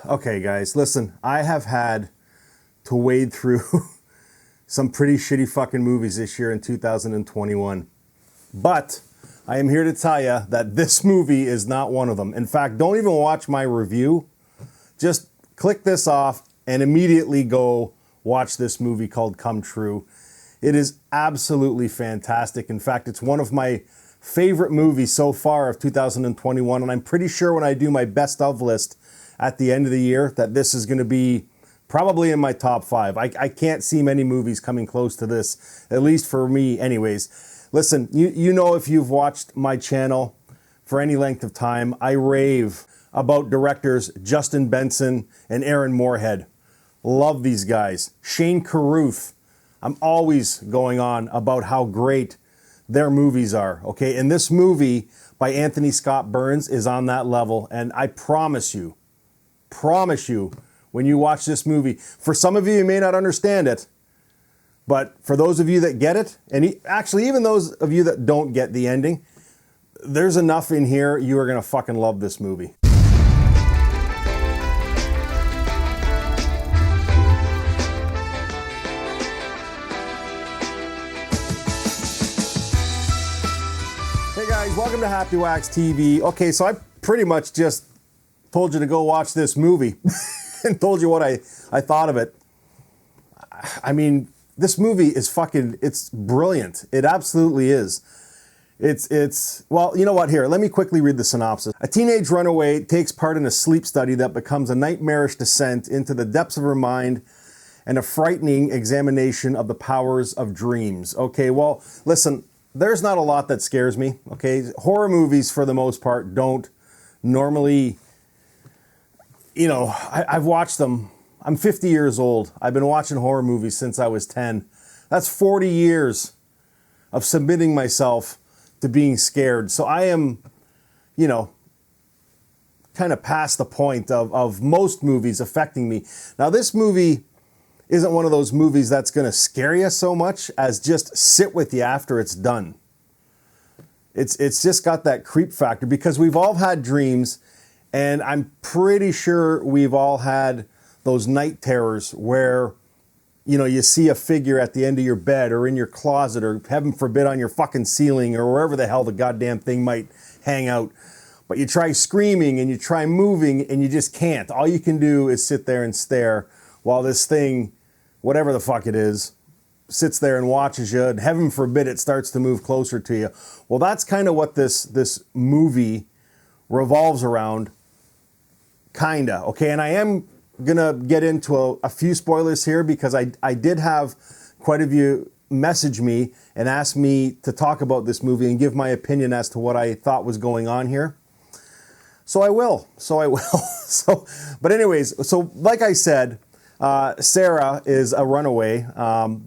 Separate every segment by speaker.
Speaker 1: Okay, guys, listen, I have had to wade through some pretty shitty fucking movies this year in 2021. But I am here to tell you that this movie is not one of them. In fact, don't even watch my review. Just click this off and immediately go watch this movie called Come True. It is absolutely fantastic. In fact, it's one of my favorite movies so far of 2021, and I'm pretty sure when I do my best of list at the end of the year that this is going to be probably in my top 5. I can't see many movies coming close to this, at least for me anyways. Listen, you know, if you've watched my channel for any length of time, I rave about directors Justin Benson and Aaron Moorhead. Love these guys. Shane Carruth. I'm always going on about how great their movies are, okay? And this movie by Anthony Scott Burns is on that level, and I promise you, when you watch this movie, for some of you may not understand it, but for those of you that get it, and actually even those of you that don't get the ending, there's enough in here, you are gonna fucking love this movie. Hey guys, welcome to Happywax TV. Okay, so I pretty much just told you to go watch this movie and told you what I thought of it. I mean, this movie is it's brilliant. It absolutely is. Well, you know what, here, let me quickly read the synopsis. A teenage runaway takes part in a sleep study that becomes a nightmarish descent into the depths of her mind and a frightening examination of the powers of dreams. Okay, well, listen, there's not a lot that scares me, okay? Horror movies, for the most part, don't normally, you know, I've watched them. I'm 50 years old. I've been watching horror movies since I was 10. That's 40 years of submitting myself to being scared. So I am, you know, kind of past the point of most movies affecting me. Now, this movie isn't one of those movies that's going to scare you so much as just sit with you after it's done. It's just got that creep factor because we've all had dreams. And I'm pretty sure we've all had those night terrors where, you know, you see a figure at the end of your bed or in your closet or, heaven forbid, on your fucking ceiling or wherever the hell the goddamn thing might hang out. But you try screaming and you try moving and you just can't. All you can do is sit there and stare while this thing, whatever the fuck it is, sits there and watches you. And heaven forbid it starts to move closer to you. Well, that's kind of what this movie revolves around. Kinda, okay, and I am gonna get into a few spoilers here because I did have quite a few message me and ask me to talk about this movie and give my opinion as to what I thought was going on here. So I will. But anyways, so like I said, Sarah is a runaway.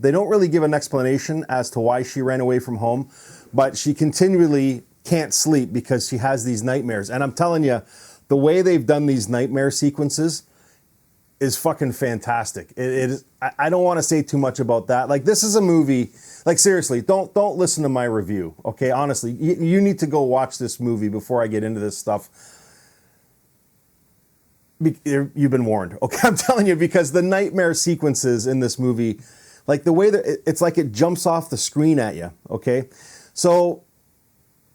Speaker 1: They don't really give an explanation as to why she ran away from home, but she continually can't sleep because she has these nightmares. And I'm telling you, the way they've done these nightmare sequences is fucking fantastic. It is. I don't want to say too much about that. Like, this is a movie, like, seriously, don't listen to my review, okay? Honestly, you need to go watch this movie before I get into this stuff. You've been warned, okay? I'm telling you, because the nightmare sequences in this movie, like the way that it's like it jumps off the screen at you, okay? So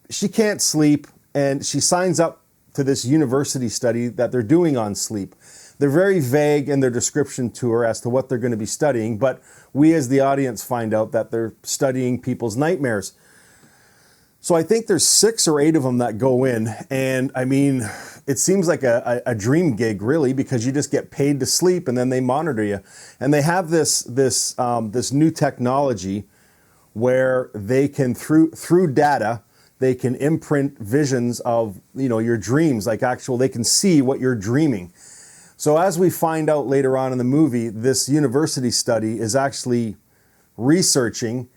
Speaker 1: she can't sleep and she signs up to this university study that they're doing on sleep. They're very vague in their description to her as to what they're going to be studying, but we as the audience find out that they're studying people's nightmares. So I think there's 6 or 8 of them that go in, and I mean, it seems like a dream gig, really, because you just get paid to sleep and then they monitor you. And they have this new technology where they can, through data, they can imprint visions of, you know, your dreams, like they can see what you're dreaming. So as we find out later on in the movie, this university study is actually researching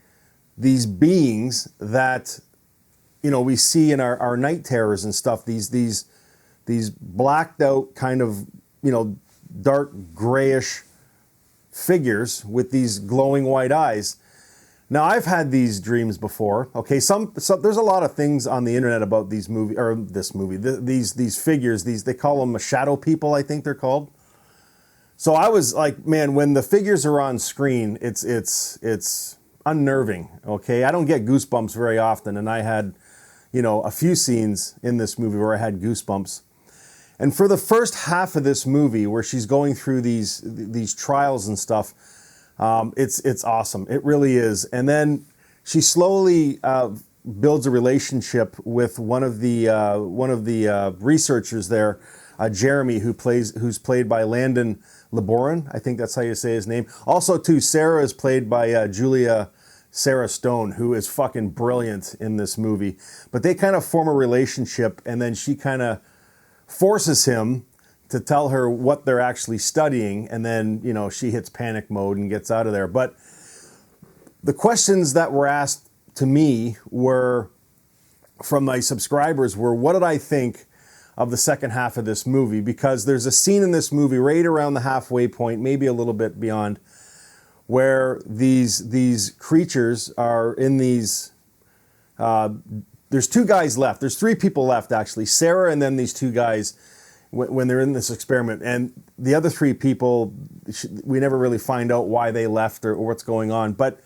Speaker 1: these beings that, you know, we see in our night terrors and stuff, these blacked out kind of, you know, dark grayish figures with these glowing white eyes. Now, I've had these dreams before. Okay, there's a lot of things on the internet about these these figures. They call them shadow people, I think they're called. So I was like, man, when the figures are on screen, it's unnerving. Okay, I don't get goosebumps very often, and I had, a few scenes in this movie where I had goosebumps. And for the first half of this movie, where she's going through these trials and stuff, it's awesome. It really is. And then she slowly builds a relationship with one of the researchers there, Jeremy, who's played by Landon Laborin. I think that's how you say his name. Also, too, Sarah is played by Sarah Stone, who is fucking brilliant in this movie. But they kind of form a relationship, and then she kind of forces him to tell her what they're actually studying, and then, she hits panic mode and gets out of there. But the questions that were asked to me were, from my subscribers, were what did I think of the second half of this movie? Because there's a scene in this movie right around the halfway point, maybe a little bit beyond, where these creatures are in these... there's two guys left. There's three people left, actually. Sarah and then these two guys when they're in this experiment. And the other three people, we never really find out why they left or what's going on. But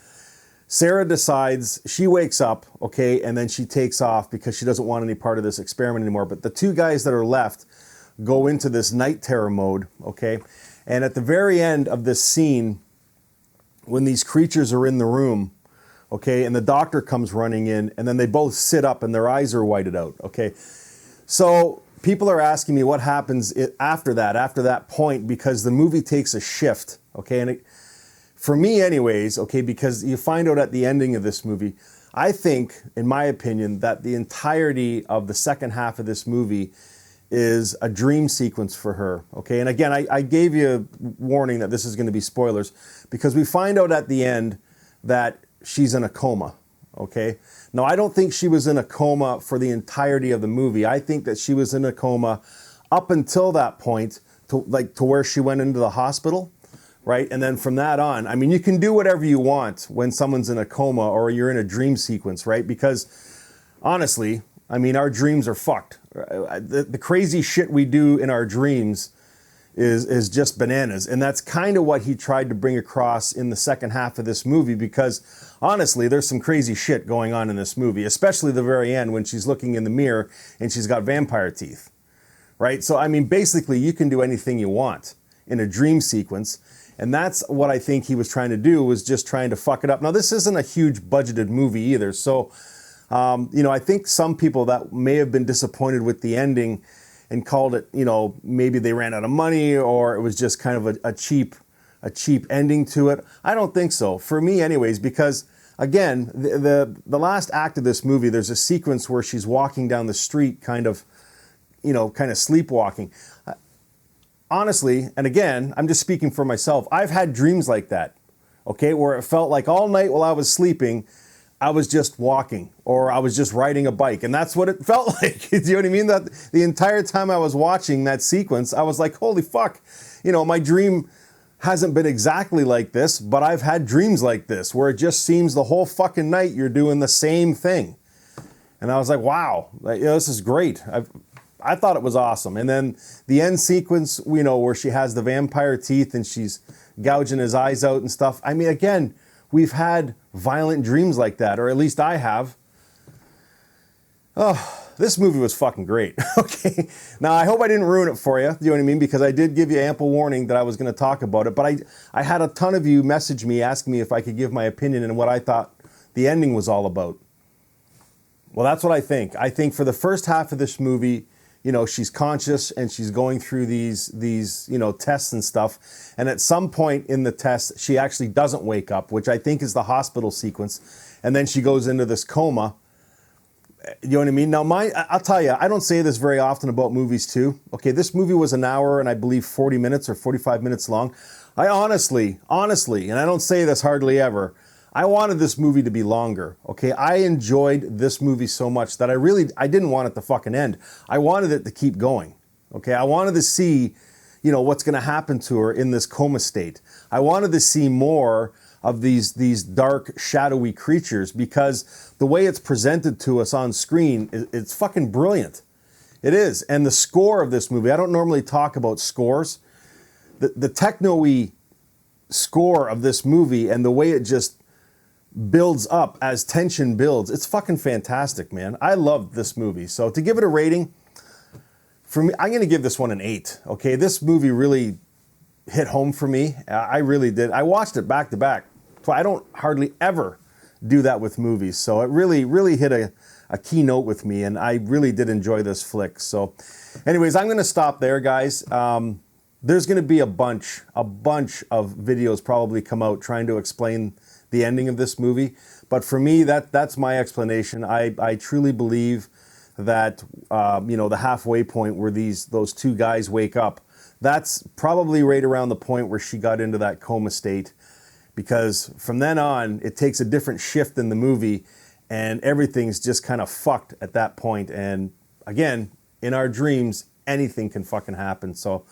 Speaker 1: Sarah decides, she wakes up, okay, and then she takes off because she doesn't want any part of this experiment anymore. But the two guys that are left go into this night terror mode, okay? And at the very end of this scene, when these creatures are in the room, okay, and the doctor comes running in, and then they both sit up and their eyes are whited out, okay? So people are asking me what happens after that point, because the movie takes a shift, okay? And for me anyways, okay, because you find out at the ending of this movie, I think, in my opinion, that the entirety of the second half of this movie is a dream sequence for her, okay? And again, I gave you a warning that this is going to be spoilers, because we find out at the end that she's in a coma, okay? Now, I don't think she was in a coma for the entirety of the movie. I think that she was in a coma up until that point, to where she went into the hospital, right? And then from that on, I mean, you can do whatever you want when someone's in a coma or you're in a dream sequence, right? Because honestly, I mean, our dreams are fucked. The crazy shit we do in our dreams is just bananas. And that's kind of what he tried to bring across in the second half of this movie, because honestly, there's some crazy shit going on in this movie, especially the very end when she's looking in the mirror and she's got vampire teeth, right? So, I mean, basically, you can do anything you want in a dream sequence. And that's what I think he was trying to do, was just trying to fuck it up. Now, this isn't a huge budgeted movie either. So, I think some people that may have been disappointed with the ending and called it, maybe they ran out of money or it was just kind of a cheap ending to it. I don't think so, for me anyways, because again, the last act of this movie, there's a sequence where she's walking down the street kind of sleepwalking. Honestly, and again, I'm just speaking for myself, I've had dreams like that, okay, where it felt like all night while I was sleeping, I was just walking or I was just riding a bike. And that's what it felt like. Do you know what I mean? That the entire time I was watching that sequence, I was like, holy fuck, my dream hasn't been exactly like this, but I've had dreams like this where it just seems the whole fucking night you're doing the same thing. And I was like, wow, this is great. I thought it was awesome. And then the end sequence, where she has the vampire teeth and she's gouging his eyes out and stuff. I mean, again, we've had violent dreams like that, or at least I have. Oh, this movie was fucking great. Okay. Now, I hope I didn't ruin it for you. You know what I mean? Because I did give you ample warning that I was going to talk about it. But I had a ton of you message me asking me if I could give my opinion and what I thought the ending was all about. Well, that's what I think. I think for the first half of this movie, she's conscious and she's going through these tests and stuff. And at some point in the test, she actually doesn't wake up, which I think is the hospital sequence. And then she goes into this coma. You know what I mean? Now, I'll tell you, I don't say this very often about movies too. Okay, this movie was an hour and I believe 40 minutes or 45 minutes long. I honestly, and I don't say this hardly ever, I wanted this movie to be longer, okay? I enjoyed this movie so much that I didn't want it to fucking end. I wanted it to keep going, okay? I wanted to see, what's going to happen to her in this coma state. I wanted to see more these dark, shadowy creatures, because the way it's presented to us on screen, it's fucking brilliant. It is. And the score of this movie, I don't normally talk about scores. The techno-y score of this movie and the way it just builds up as tension builds, it's fucking fantastic, man. I love this movie. So to give it a rating, for me, I'm going to give this one an 8. Okay, this movie really hit home for me. I really did. I watched it back to back. So I don't hardly ever do that with movies. So it really hit a key note with me, and I really did enjoy this flick. So anyways, I'm going to stop there, guys. There's going to be a bunch of videos probably come out trying to explain the ending of this movie. But for me, that's my explanation. I truly believe that, the halfway point where those two guys wake up, that's probably right around the point where she got into that coma state. Because from then on, it takes a different shift in the movie, and everything's just kind of fucked at that point. And again, in our dreams, anything can fucking happen. So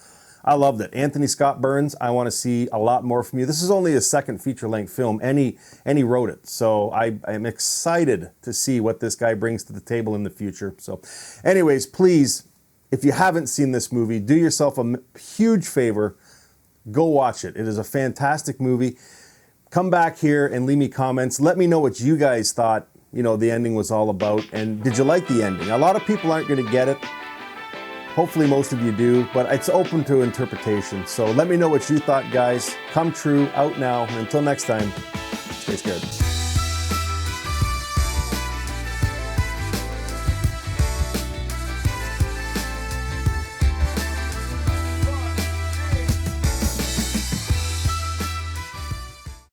Speaker 1: I loved it. Anthony Scott Burns, I want to see a lot more from you. This is only his second feature-length film, and he wrote it. So I'm excited to see what this guy brings to the table in the future. So anyways, please, if you haven't seen this movie, do yourself a huge favor. Go watch it. It is a fantastic movie. Come back here and leave me comments. Let me know what you guys thought, the ending was all about. And did you like the ending? A lot of people aren't going to get it. Hopefully most of you do, but it's open to interpretation. So let me know what you thought, guys. Come true, out now. And until next time, stay scared.